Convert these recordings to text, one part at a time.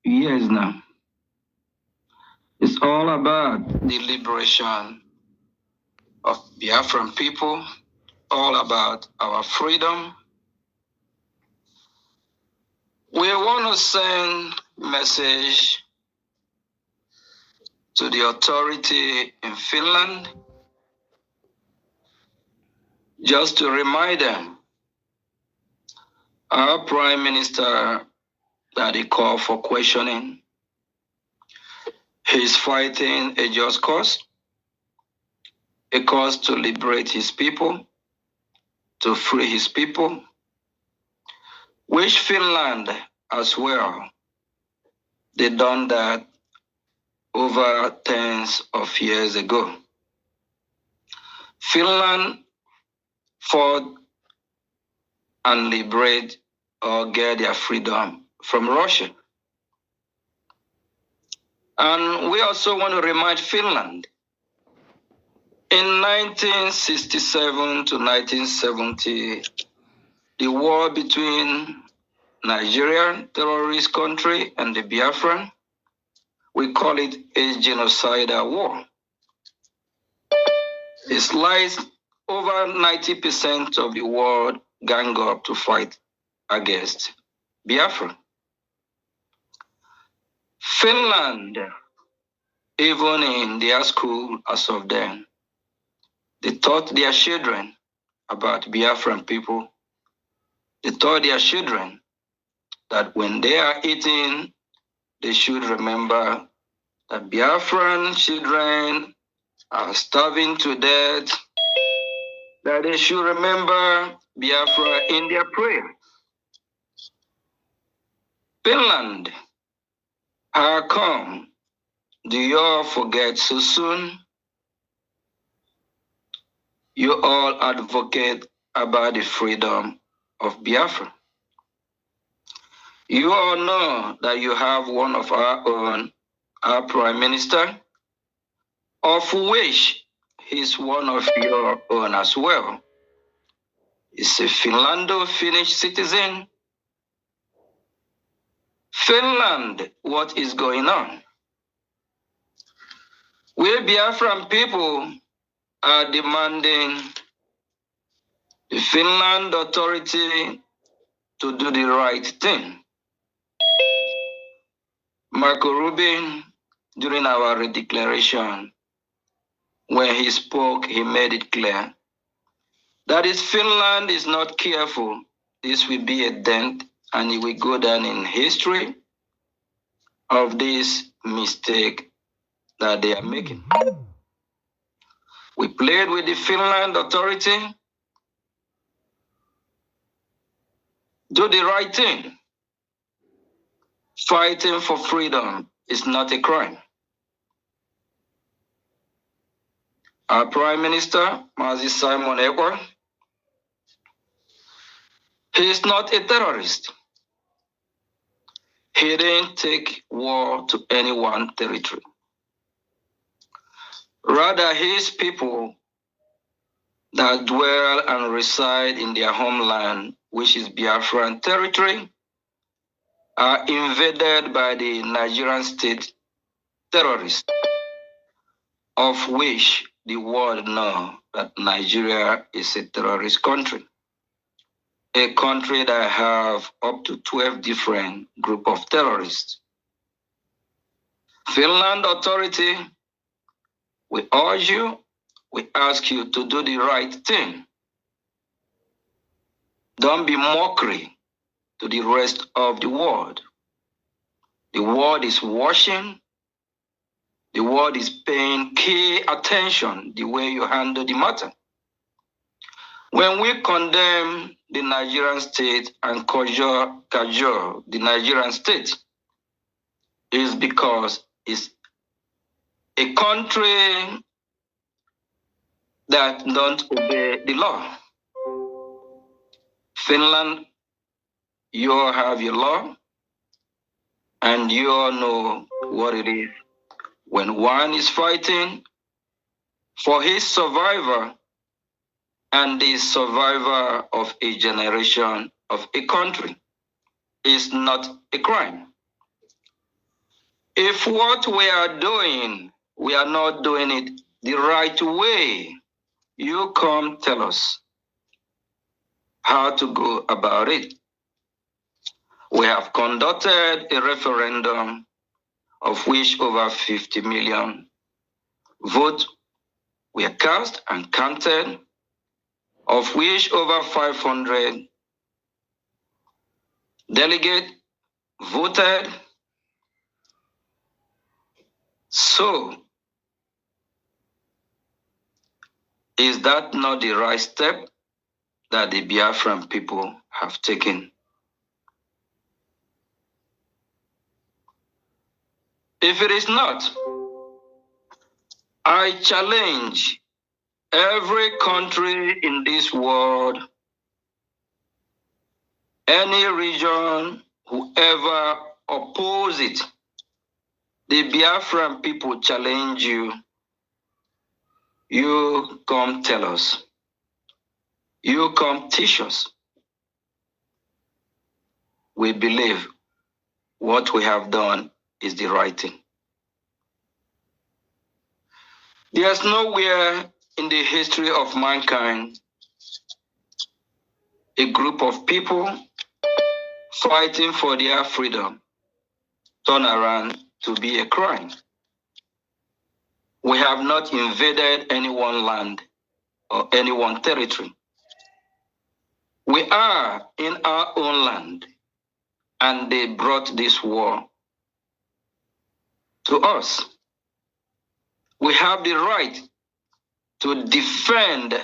years now. It's all about the liberation of Biafran people, all about our freedom. We want to send message to the authority in Finland just to remind them our Prime Minister that he called for questioning. He's fighting a just cause, a cause to liberate his people, to free his people, which Finland as well. They done that over tens of years ago. Finland fought and liberate or get their freedom from Russia. And we also want to remind Finland, in 1967 to 1970, the war between Nigeria, terrorist country, and the Biafran, we call it a genocidal war. It's like over 90% of the world gang up to fight against Biafra. Finland, even in their school as of then, they taught their children about Biafran people. They taught their children that when they are eating, they should remember that Biafran children are starving to death, that they should remember Biafra in their prayer. Finland, how come do you all forget so soon? You all advocate about the freedom of Biafra. You all know that you have one of our own, our Prime Minister, of which he's one of your own as well. He's a Finnish citizen. Finland, what is going on? We Biafran people are demanding the Finland authority to do the right thing. Marco Rubin, during our declaration, when he spoke, he made it clear that if Finland is not careful, this will be a dent and it will go down in history of this mistake that they are making. We played with the Finland authority. Do the right thing. Fighting for freedom is not a crime. Our Prime Minister, Mazi Simon Ekpa'S, he is not a terrorist. He didn't take war to any one territory. Rather, his people that dwell and reside in their homeland, which is Biafran territory, are invaded by the Nigerian state terrorists, of which the world knows that Nigeria is a terrorist country, a country that have up to 12 different groups of terrorists. Finland authority, we urge you, we ask you to do the right thing. Don't be mockery to the rest of the world. The world is watching. The world is paying key attention the way you handle the matter. When we condemn the Nigerian state and cajole the Nigerian state, is because it's a country that don't obey the law. Finland, you all have your law, and you all know what it is. When one is fighting for his survival and the survival of a generation of a country, is not a crime. If what we are doing, we are not doing it the right way, you come tell us how to go about it. We have conducted a referendum of which over 50 million votes were cast and counted, of which over 500 delegates voted. So, is that not the right step that the Biafran people have taken? If it is not, I challenge every country in this world, any region, whoever oppose it, the Biafran people challenge you. You come tell us. You come teach us. We believe what we have done is the right thing. There's nowhere in the history of mankind a group of people fighting for their freedom turn around to be a crime. We have not invaded any one land or any one territory. We are in our own land, and they brought this war to us. We have the right to defend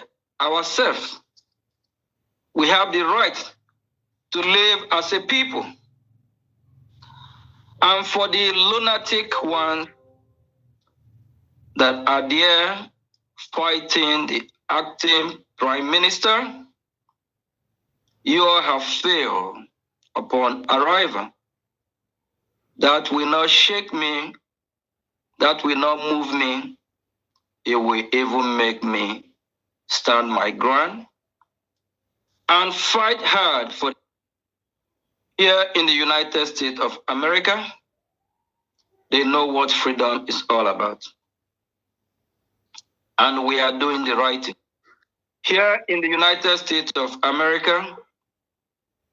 ourselves. We have the right to live as a people. And for the lunatic ones that are there fighting the acting prime minister, you all have failed upon arrival. That will not shake me, that will not move me, it will even make me stand my ground and fight hard for. Here in the United States of America, they know what freedom is all about. And we are doing the right thing. Here in the United States of America,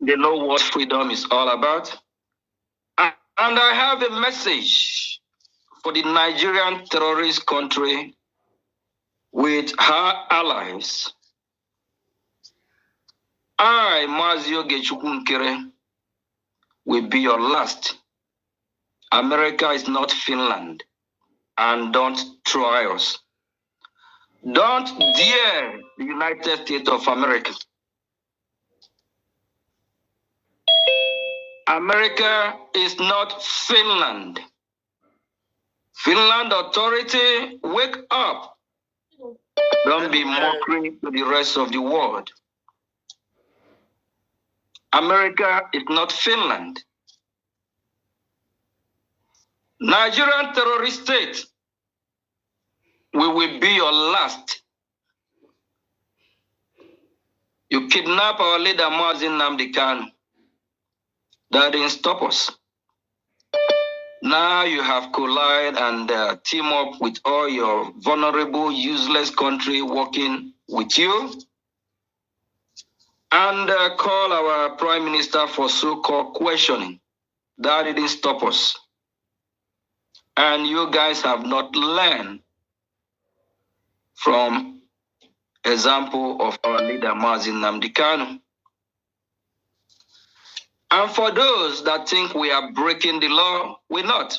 they know what freedom is all about. And I have a message for the Nigerian terrorist country with her allies. I, Mazio Gechukunkere, will be your last. America is not Finland, and don't try us. Don't dare the United States of America. America is not Finland. Finland authority, wake up. Don't be mocking to the rest of the world. America is not Finland. Nigerian terrorist state, we will be your last. You kidnap our leader, Mazin Nnamdi Kanu. That didn't stop us. Now you have collided and team up with all your vulnerable, useless country working with you and call our prime minister for so-called questioning. That didn't stop us. And you guys have not learned from example of our leader, Mazin Nnamdi Kanu. And for those that think we are breaking the law, we're not.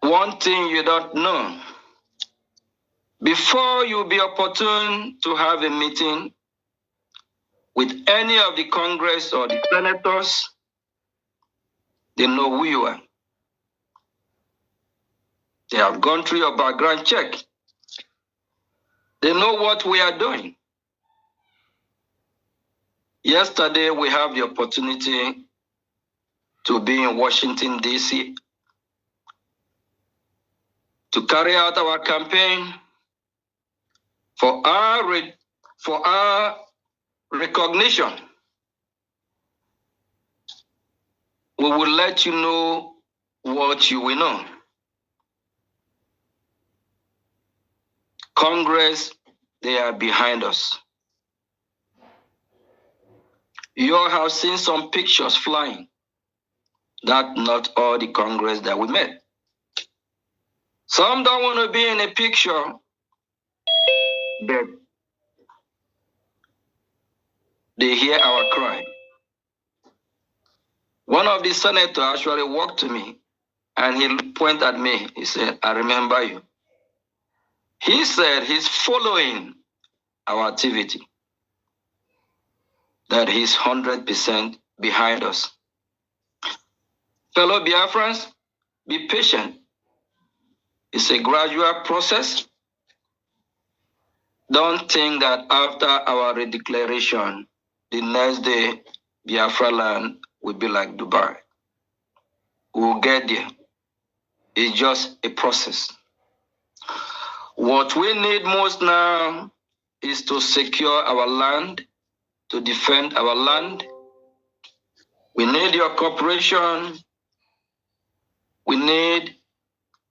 One thing you don't know, before you be opportune to have a meeting with any of the Congress or the senators, they know who you are. They have gone through your background check. They know what we are doing. Yesterday, we have the opportunity to be in Washington, D.C. to carry out our campaign for our recognition. We will let you know what you will know. Congress, they are behind us. You all have seen some pictures flying. That's not all the Congress that we met. Some don't want to be in a picture, but they hear our cry. One of the senators actually walked to me and he pointed at me. He said, I remember you. He said he's following our activity, that he's 100% behind us. Fellow Biafrans, be patient. It's a gradual process. Don't think that after our redeclaration, the next day, Biafra land will be like Dubai. We'll get there. It's just a process. What we need most now is to secure our land, to defend our land. We need your cooperation. We need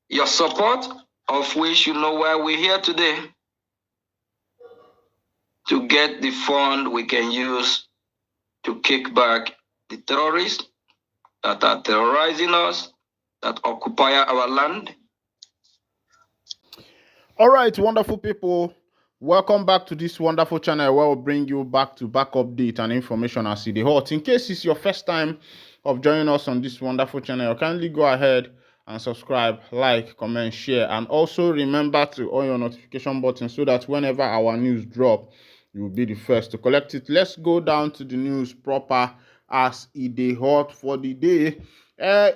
your support, of which you know why we're here today, to get the fund we can use to kick back the terrorists that are terrorizing us, that occupy our land. All right, wonderful people. Welcome back to this wonderful channel where we'll bring you back update and information as it is hot. In case it's your first time of joining us on this wonderful channel, kindly go ahead and subscribe, like, comment, share, and also remember to on your notification button so that whenever our news drop, you will be the first to collect it. Let's go down to the news proper as it is hot for the day.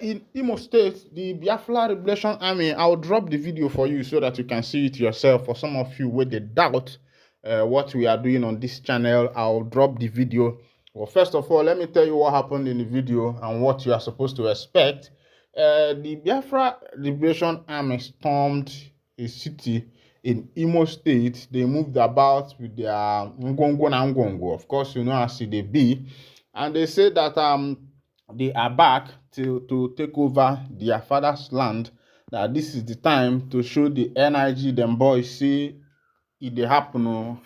In Imo State, the Biafra Liberation Army, I'll drop the video for you so that you can see it yourself. For some of you with the doubt what we are doing on this channel, I'll drop the video. Well, first of all, let me tell you what happened in the video and what you are supposed to expect. The Biafra Liberation Army stormed a city in Imo State. They moved about with their ngongo na ngongo. Of course, you know as they be. And they said that they are back to take over their father's land, that this is the time to show the energy them boys see it dey happen.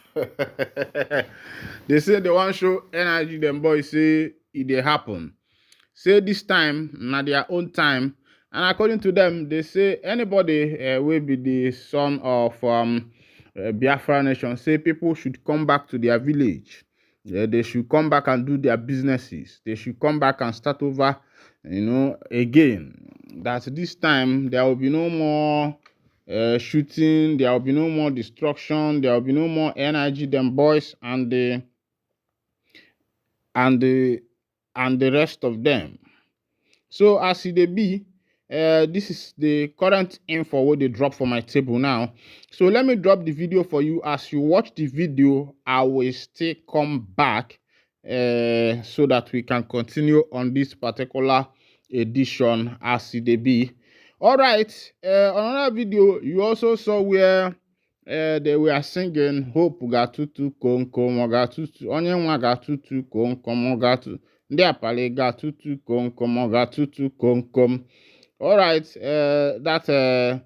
They say they want show energy them boys say it dey happen. Say this time na their own time, and according to them, they say anybody will be the son of Biafra nation, say people should come back to their village. Yeah, they should come back and do their businesses. They should come back and start over, again. That this time there will be no more shooting, there will be no more destruction, there will be no more energy. Them boys and the rest of them. So as it be, this is the current info where they drop for my table now. So let me drop the video for you. As you watch the video, I will still come back so that we can continue on this particular edition as it be. All right, another video you also saw where they were singing Hope Gatutu Konkom Gatutu Onye Nwa Gatutu Konkom Gatutu Ndị Apali Gatutu Konkom Gatutu Konkom. All right, that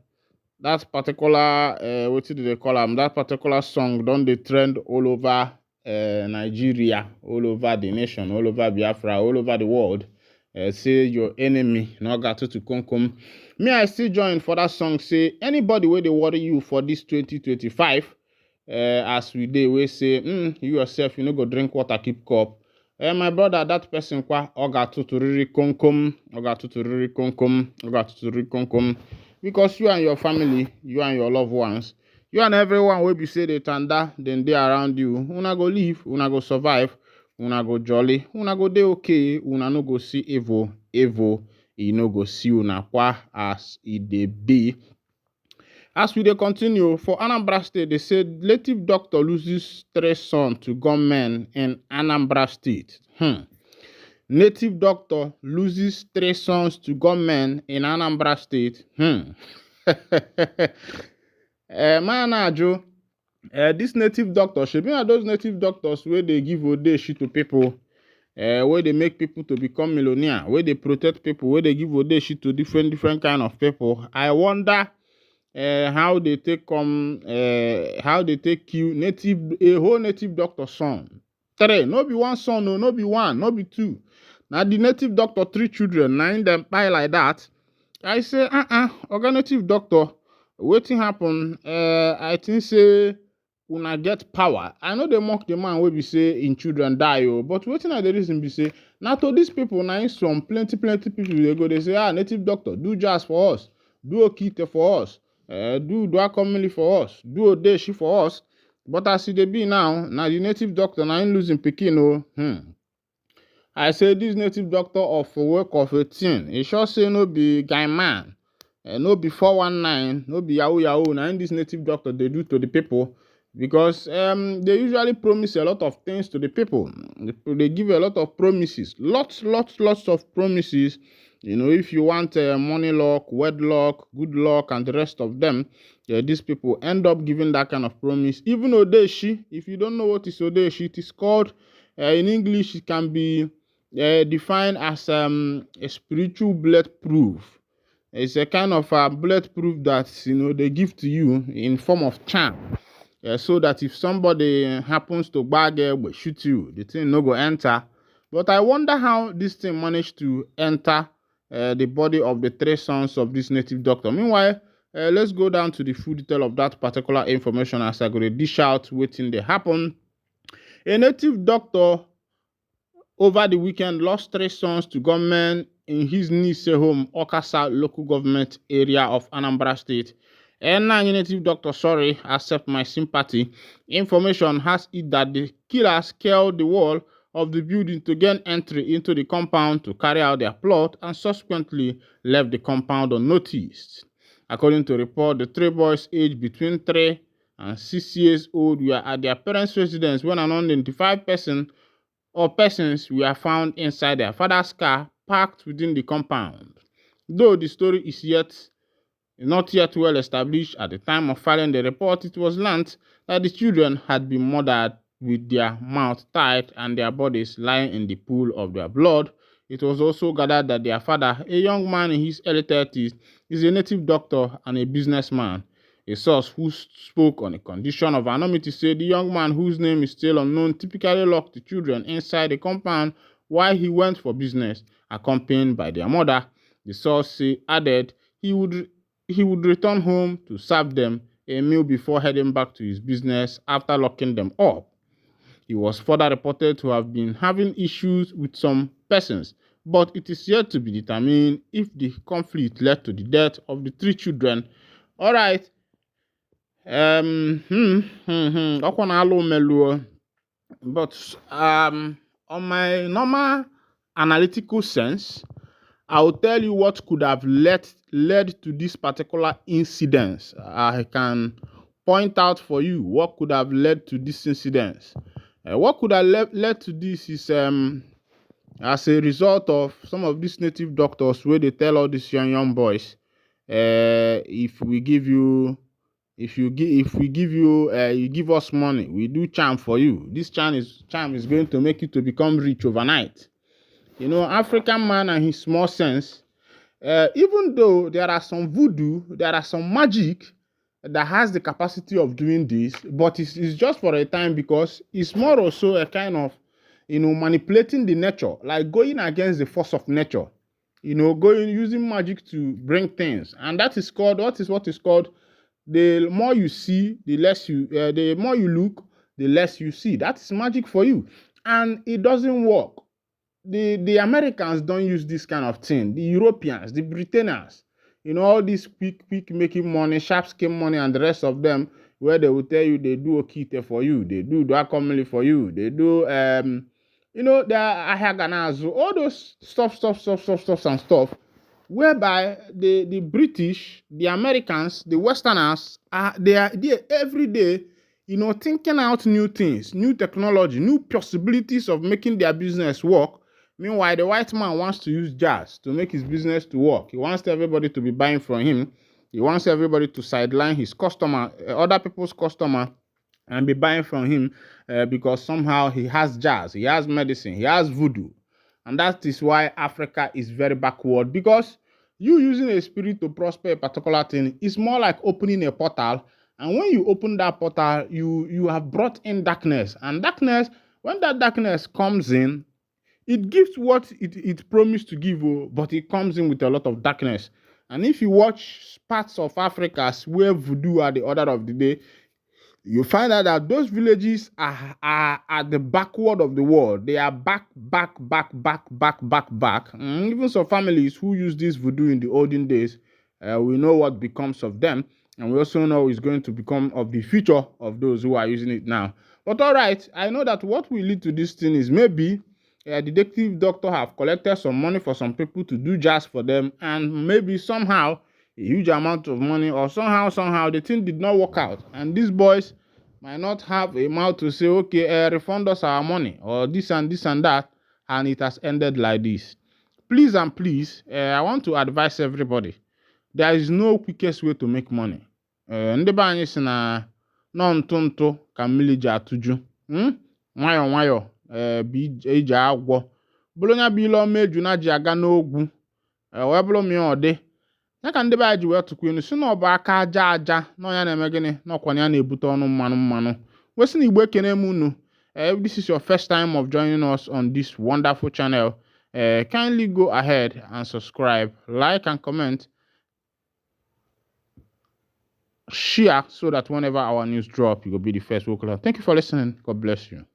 particular what did they call them? That particular song don't they trend all over Nigeria, all over the nation, all over Biafra, all over the world. Say your enemy no Gatutu Konkom. Me, I still join for that song. Say anybody where they worry you for this 2025, as we dey we say, you yourself, you know, go drink water, keep cup. My brother, that person kwa oga tuturiri konkom, oga tuturiri konkom, oga tuturiri konkom. Because you and your family, you and your loved ones, you and everyone will be say they tanda, then they around you. Una go live, una go survive, una go jolly, una go dey okay, una no go see evil, you no go see una kwa as it dey be. As we dey continue, for Anambra State, they said native doctor loses 3 sons to gunmen in Anambra State. Native doctor loses 3 sons to gunmen in Anambra State. This native doctor, she be one of those native doctors where they give odeshi to people. where they make people to become millionaire, where they protect people, where they give odeshi to different kind of people. I wonder how they take kill a whole native doctor son. 3, no be one son, no be one, no be 2. Now the native doctor 3 children, 9 them pie like that. I say, native doctor, wetin happen? I think say una get power. I know they mock the man wey be say in children die, but wetin I the reason be say now to these people now some plenty people they go they say native doctor do jazz for us, do okite for us, do akomili for us, do odeshi for us. But as it be now the native doctor now losing pikin I say this native doctor of work of 18, e sure say no be guy man, no be 419, no be yahoo. Now this native doctor they do to the people because they usually promise a lot of things to the people. They give a lot of promises, lots of promises. You know, if you want money luck, wedlock, good luck, and the rest of them, these people end up giving that kind of promise. Even odeshi, if you don't know what is odeshi, it is called in English. It can be defined as a spiritual bulletproof. It's a kind of bulletproof that they give to you in form of charm, so that if somebody happens to bag shoot you, the thing no go enter. But I wonder how this thing managed to enter the body of the 3 sons of this native doctor. Meanwhile, let's go down to the full detail of that particular information as I go to dish out wetin dey happen. A native doctor over the weekend lost 3 sons to gunmen in his Nise home, Okasa local government area of Anambra State. And now, native doctor, sorry, accept my sympathy. Information has it that the killers scaled the wall of the building to gain entry into the compound to carry out their plot and subsequently left the compound unnoticed. According to report, the 3 boys aged between 3 and 6 years old were at their parents' residence when an unidentified persons were found inside their father's car parked within the compound. Though the story is not yet well established, at the time of filing the report, it was learnt that the children had been murdered with their mouths tied and their bodies lying in the pool of their blood. It was also gathered that their father, a young man in his early 30s, is a native doctor and a businessman. A source who spoke on a condition of anonymity said the young man, whose name is still unknown, typically locked the children inside the compound while he went for business, accompanied by their mother. The source added he would return home to serve them a meal before heading back to his business after locking them up. He was further reported to have been having issues with some persons, but it is yet to be determined if the conflict led to the death of the 3 children. All right. But on my normal analytical sense, I will tell you what could have led to this particular incident. I can point out for you what could have led to this incident. What could have led to this is as a result of some of these native doctors where they tell all these young boys, if we give you you give us money, we do charm for you. This charm is going to make you to become rich overnight. You know, African man and his small sense, even though there are some voodoo, there are some magic that has the capacity of doing this, but it's just for a time because it's more or so a kind of, manipulating the nature, like going against the force of nature, using magic to bring things. And that is called, what is called, the more you see, the less you, the more you look, the less you see. That is magic for you. And it doesn't work. The Americans don't use this kind of thing. The Europeans, the Britons, all this quick making money, sharp scheme money, and the rest of them, where they will tell you they do okite for you, they do akomili for you, they do the ahaganazu, all those stuff and stuff, whereby the British, the Americans, the Westerners they are there every day, thinking out new things, new technology, new possibilities of making their business work. Meanwhile, the white man wants to use jazz to make his business to work. He wants everybody to be buying from him. He wants everybody to sideline his customer, other people's customer, and be buying from him because somehow he has jazz, he has medicine, he has voodoo. And that is why Africa is very backward, because you using a spirit to prosper a particular thing is more like opening a portal. And when you open that portal, you have brought in darkness. And darkness, when that darkness comes in, it gives what it promised to give, but it comes in with a lot of darkness. And if you watch parts of Africa where voodoo are the order of the day, you find out that those villages are at the backward of the world. They are back. Even some families who use this voodoo in the olden days, we know what becomes of them, and we also know it's going to become of the future of those who are using it now. But all right, I know that what will lead to this thing is maybe a detective doctor have collected some money for some people to do jazz for them, and maybe somehow a huge amount of money, or somehow the thing did not work out, and these boys might not have a mouth to say, okay, refund us our money, or this and that, and it has ended like this. Please and please, I want to advise everybody, there is no quickest way to make money. Ndị be anyị si na nọ ntụ ntụ ka mmiri ji atụju, nwayọ nwayọ bụ ije agwọ, bụrụ onye bụ ile ọma eju na ji aga n'ogwu, wee bụrụ m ya ọ dị ya ka ndị be anyị ji wee tụkwa inu si na ọ bụ aka aja aja na ọnya na-eme gịnị, n'ọkwa ya na-ebute ọnụ mmanụ. Wesị na Igbo ekene m unu. If this is your first time of joining us on this wonderful channel, kindly go ahead and subscribe, like and comment, share, so that whenever our news drop, you will be the first. Thank you for listening. God bless you.